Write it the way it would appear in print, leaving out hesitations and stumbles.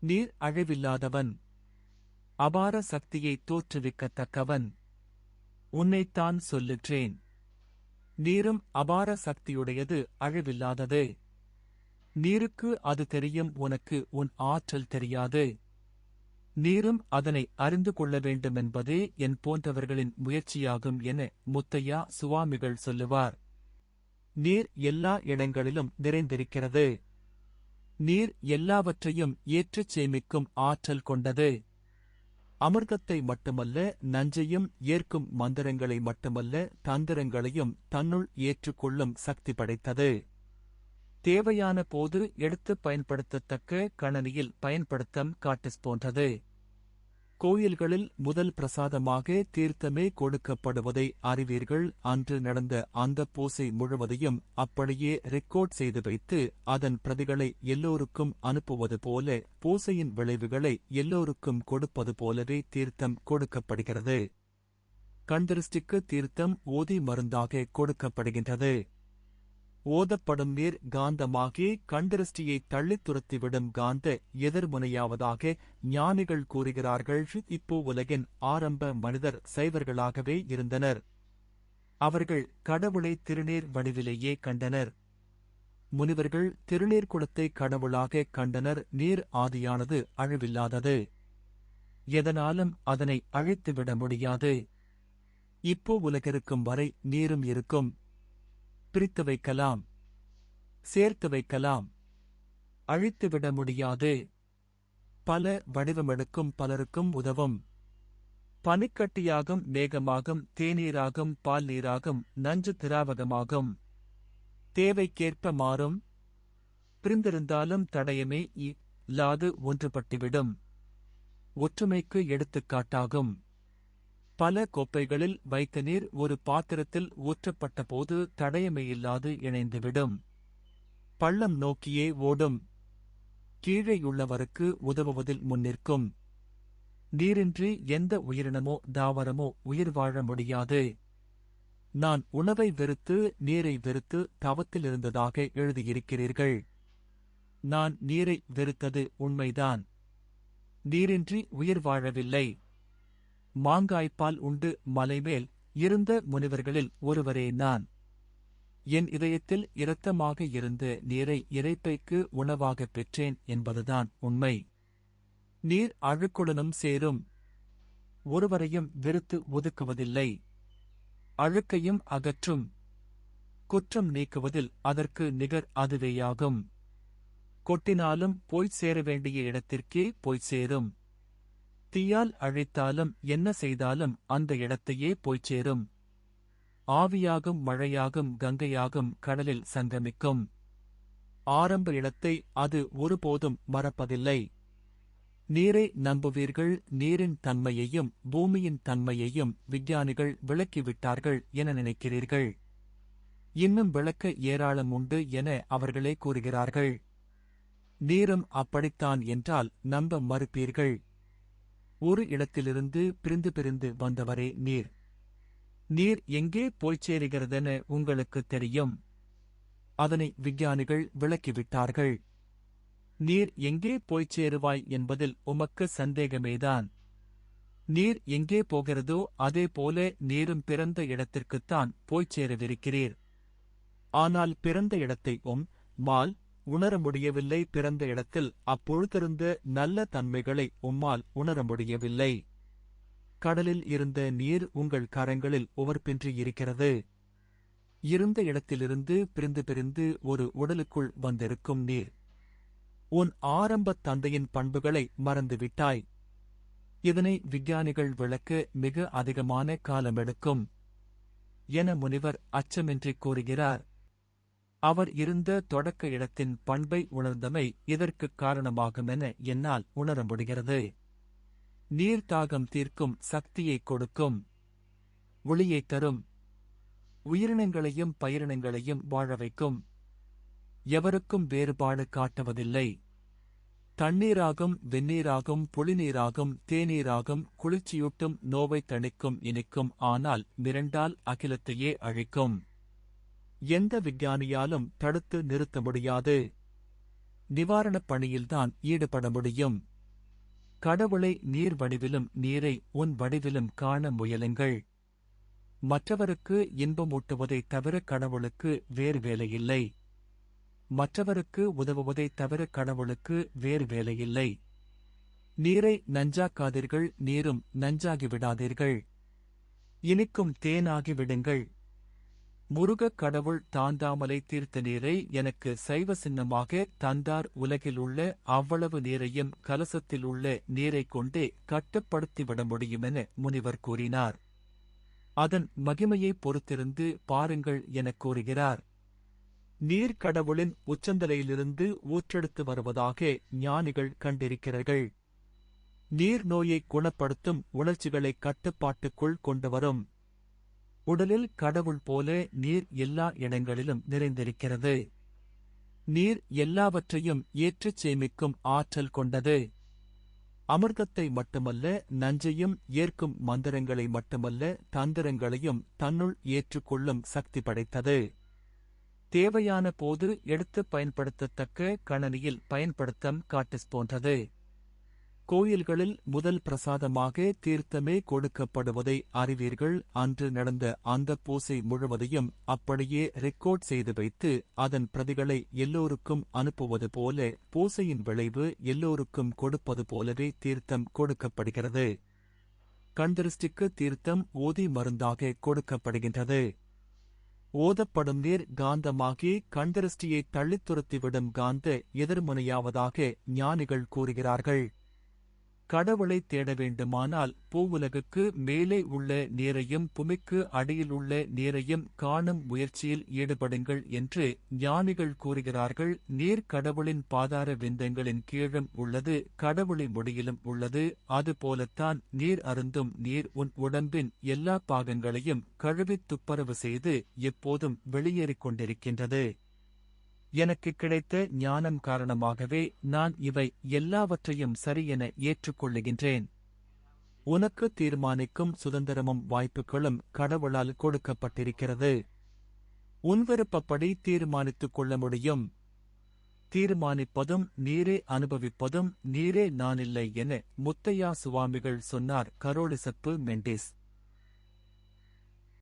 நீர் அழிவில்லாதவன். அபார சக்தியை தோற்றுவிக்கத்தக்கவன். உன்னைத்தான் சொல்லுகிறேன். நீரும் அபார சக்தியுடையது, அழிவில்லாதது. நீருக்கு அது தெரியும், உனக்கு உன் ஆற்றல் தெரியாது. நீரும் அதனை அறிந்து கொள்ள வேண்டுமென்பதே என் போன்றவர்களின் முயற்சியாகும் என முத்தையா சுவாமிகள் சொல்லுவார். நீர் எல்லா இடங்களிலும் நிறைந்திருக்கிறது. நீர் எல்லாவற்றையும் ஏற்றுச் சேமிக்கும் ஆற்றல் கொண்டது. அமிர்தத்தை மட்டுமல்ல, நஞ்சையும் ஏற்கும் மந்திரங்களை மட்டுமல்ல, தந்திரங்களையும் தன்னுள் ஏற்றுக்கொள்ளும் சக்தி படைத்தது. தேவையான போது எடுத்துப் பயன்படுத்தத்தக்க கணனியில் பயன்படுத்தம் காட்டிஸ் போன்றது. கோயில்களில் முதல் பிரசாதமாக தீர்த்தமே கொடுக்கப்படுவதை அறிவீர்கள். அன்று நடந்த அந்த பூசை முழுவதையும் அப்படியே ரெக்கார்ட் செய்து வைத்து அதன் பிரதிகளை எல்லோருக்கும் அனுப்புவது போல, பூசையின் விளைவுகளை எல்லோருக்கும் கொடுப்பது போலவே தீர்த்தம் கொடுக்கப்படுகிறது. கண்திருஷ்டிக்கு தீர்த்தம் ஓதி மருந்தாக கொடுக்கப்படுகின்றது. ஓதப்படும் நீர் காந்தமாகி கண்திருஷ்டியை தள்ளித் துரத்திவிடும் காந்த எதிர்முனையாவதாக ஞானிகள் கூறுகிறார்கள். இப்போ உலகின் ஆரம்ப மனிதர் சைவர்களாகவே இருந்தனர். அவர்கள் கடவுளை திருநீர் வடிவிலேயே கண்டனர். முனிவர்கள் திருநீர் குளத்தை கடவுளாக கண்டனர். நீர் ஆதியானது அழிவில்லாதது. எதனாலும் அதனை அழித்துவிட முடியாது. இப்போ உலகிருக்கும் வரை நீரும் இருக்கும். பிரித்து வைக்கலாம், சேர்த்து வைக்கலாம், அழித்துவிட முடியாது. பல வடிவமெடுக்கும், பலருக்கும் உதவும். பனிக்கட்டியாகும், மேகமாகும், தேநீராகும், பால் நீராகும், நஞ்சு திராவகமாகும். தேவைக்கேற்ப மாறும். பிரிந்திருந்தாலும் தடயமே இல்லாது ஒன்றுபட்டுவிடும். ஒற்றுமைக்கு எடுத்துக்காட்டாகும். பல கோப்பைகளில் வைத்த நீர் ஒரு பாத்திரத்தில் ஊற்றப்பட்ட போது தடயமையில்லாது இணைந்துவிடும். பள்ளம் நோக்கியே ஓடும். கீழேயுள்ளவருக்கு உதவுவதில் முன்னிற்கும். நீரின்றி எந்த உயிரினமோ தாவரமோ உயிர் வாழ முடியாது. நான் உணவை வெறுத்து நீரை வெறுத்து தவத்திலிருந்ததாக எழுதியிருக்கிறீர்கள். நான் நீரை வெறுத்தது உண்மைதான். நீரின்றி உயிர் வாழவில்லை. மாங்காய்ப்பால் உண்டு மலைமேல் இருந்த முனிவர்களில் ஒருவரே நான். என் இதயத்தில் இரத்தமாக இருந்த நீரை இரைப்பைக்கு உணவாகப் பெற்றேன் என்பதுதான் உண்மை. நீர் அழுக்குடனும் சேரும். ஒருவரையும் வெறுத்து ஒதுக்குவதில்லை. அழுக்கையும் அகற்றும். குற்றம் நீக்குவதில் அதற்கு நிகர் அதுவேயாகும். கொட்டினாலும் போய்ச் சேர வேண்டிய இடத்திற்கே போய்ச் சேரும். தீயால் அழித்தாலும் என்ன செய்தாலும் அந்த இடத்தையே போய்ச் சேரும். ஆவியாகும், மழையாகும், கங்கையாகும், கடலில் சங்கமிக்கும். ஆரம்ப இடத்தை அது ஒருபோதும் மறப்பதில்லை. நீரை நம்புவீர்கள். நீரின் தன்மையையும் பூமியின் தன்மையையும் விஞ்ஞானிகள் விளக்கிவிட்டார்கள் என நினைக்கிறீர்கள். இன்னும் விளக்க ஏராளம் உண்டு என அவர்களே கூறுகிறார்கள். நீரும் அப்படித்தான் என்றால் நம்ப மறுப்பீர்கள். ஒரு இடத்திலிருந்து பிரிந்து பிரிந்து வந்தவரே நீர். நீர் எங்கே போய்ச் சேருகிறதென உங்களுக்குத் தெரியும். அதனை விஞ்ஞானிகள் விளக்கிவிட்டார்கள். நீர் எங்கே போய்ச் சேருவாய் என்பதில் உமக்கு சந்தேகமேதான். நீர் எங்கே போகிறதோ அதேபோல நீரும் பிறந்த இடத்திற்குத்தான் போய்ச் சேரவிருக்கிறீர். ஆனால் பிறந்த இடத்தை மால் உணர முடியவில்லை. பிறந்த இடத்தில் அப்பொழுதிருந்த நல்ல தன்மைகளை உம்மால் உணர முடியவில்லை. கடலில் இருந்த நீர் உங்கள் கரங்களில் உவர்ப்பின்றி இருக்கிறது. இருந்த இடத்திலிருந்து பிரிந்து பிரிந்து ஒரு உடலுக்குள் வந்திருக்கும் நீர். உன் ஆரம்பத் தந்தையின் பண்புகளை மறந்துவிட்டாய். இதனை விஞ்ஞானிகள் விளக்க மிக அதிகமான காலமெடுக்கும் என முனிவர் அச்சமின்றி கூறுகிறார். அவர் இருந்த தொடக்க இடத்தின் பண்பை உணர்ந்தமை இதற்குக் காரணமாகுமென என்னால் உணர முடிகிறது. நீர் தாகம் தீர்க்கும், சக்தியைக் கொடுக்கும், ஒளியைத் தரும், உயிரினங்களையும் பயிரினங்களையும் வாழ வைக்கும். எவருக்கும் வேறுபாடு காட்டுவதில்லை. தண்ணீராகும், வெந்நீராகும், புளிநீராகும், தேநீராகும், குளிர்ச்சியூட்டும், நோவை தணிக்கும், இனிக்கும். ஆனால் மிரண்டால் அகிலத்தையே அழிக்கும். எந்த விஞ்ஞானியாலும் தடுத்து நிறுத்த முடியாது. நிவாரணப் பணியில்தான் ஈடுபட முடியும். கடவுளை நீர் வடிவிலும் நீரை உன் வடிவிலும் காண முயலுங்கள். மற்றவருக்கு இன்பமூட்டுவதைத் தவிர கடவுளுக்கு வேறு வேலையில்லை. மற்றவருக்கு உதவுவதைத் தவிர கடவுளுக்கு வேறு வேலையில்லை. நீரை நஞ்சாக்காதீர்கள், நீரும் நஞ்சாகிவிடாதீர்கள். இனிக்கும் தேனாகி விடுங்கள். முருகக் கடவுள் தாந்தாமலை தீர்த்த நீரை எனக்கு சைவ சின்னமாக தந்தார். உலகிலுள்ள அவ்வளவு நீரையும் கலசத்தில் உள்ள நீரைக் கொண்டே கட்டுப்படுத்திவிட முடியுமென முனிவர் கூறினார். அதன் மகிமையைப் பொறுத்திருந்து பாருங்கள் எனக் கூறுகிறார். நீர் கடவுளின் உச்சந்தலையிலிருந்து ஊற்றெடுத்து வருவதாக ஞானிகள் கண்டிருக்கிறார்கள். நீர் நோயைக் குணப்படுத்தும் உணர்ச்சிகளைக் கட்டுப்பாட்டுக்குள் கொண்டுவரும். உடலில் கடவுள் போல நீர் எல்லா இடங்களிலும் நிறைந்திருக்கிறது. நீர் எல்லாவற்றையும் ஏற்றுச் சேமிக்கும் ஆற்றல் கொண்டது. அமிர்தத்தை மட்டுமல்ல, நஞ்சையும் ஏற்கும் மந்திரங்களை மட்டுமல்ல, தந்திரங்களையும் தன்னுள் ஏற்றுக்கொள்ளும் சக்தி படைத்தது. தேவையான போது எடுத்துப் பயன்படுத்தத்தக்க கணனியில் பயன்படுத்தம் காட்டிஸ் போன்றது. கோயில்களில் முதல் பிரசாதமாக தீர்த்தமே கொடுக்கப்படுவதை அறிவீர்கள். அன்று நடந்த அந்த பூசை முழுவதையும் அப்படியே ரெக்கார்ட் செய்து வைத்து அதன் பிரதிகளை எல்லோருக்கும் அனுப்புவது போல, பூசையின் விளைவு எல்லோருக்கும் கொடுப்பது போலவே தீர்த்தம் கொடுக்கப்படுகிறது. கண்திருஷ்டிக்கு தீர்த்தம் ஓதி மருந்தாக கொடுக்கப்படுகின்றது. ஓதப்படும் நீர் காந்தமாகி கண்திருஷ்டியை தள்ளித் துரத்திவிடும் காந்த எதிர்முனையாவதாக ஞானிகள் கூறுகிறார்கள். கடவுளைத் தேட வேண்டுமானால் பூவுலகுக்கு மேலே உள்ள நீரையும் பூமிக்கு அடியில் உள்ள நீரையும் காணும் முயற்சியில் ஈடுபடுங்கள் என்று ஞானிகள் கூறுகிறார்கள். நீர் கடவுளின் பாதார விந்தங்களின் கீழும் உள்ளது, கடவுளின் முடியிலும் உள்ளது. அதுபோலத்தான் நீர் அருந்தும் நீர் உன் உடம்பின் எல்லா பாகங்களையும் கழுவித் துப்பரவு செய்து எப்போதும் வெளியேறிக் கொண்டிருக்கின்றது. எனக்கு கிடைத்த ஞானம் காரணமாகவே நான் இவை எல்லாவற்றையும் சரியென ஏற்றுக்கொள்ளுகின்றேன். உனக்கு தீர்மானிக்கும் சுதந்திரமும் வாய்ப்புகளும் கடவுளால் கொடுக்கப்பட்டிருக்கிறது. உன் விருப்பப்படி தீர்மானித்துக் கொள்ள முடியும். தீர்மானிப்பதும் நீரே, அனுபவிப்பதும் நீரே, நானில்லை என முத்தையா சுவாமிகள் சொன்னார். கரோலிசப்பு மெண்டிஸ்.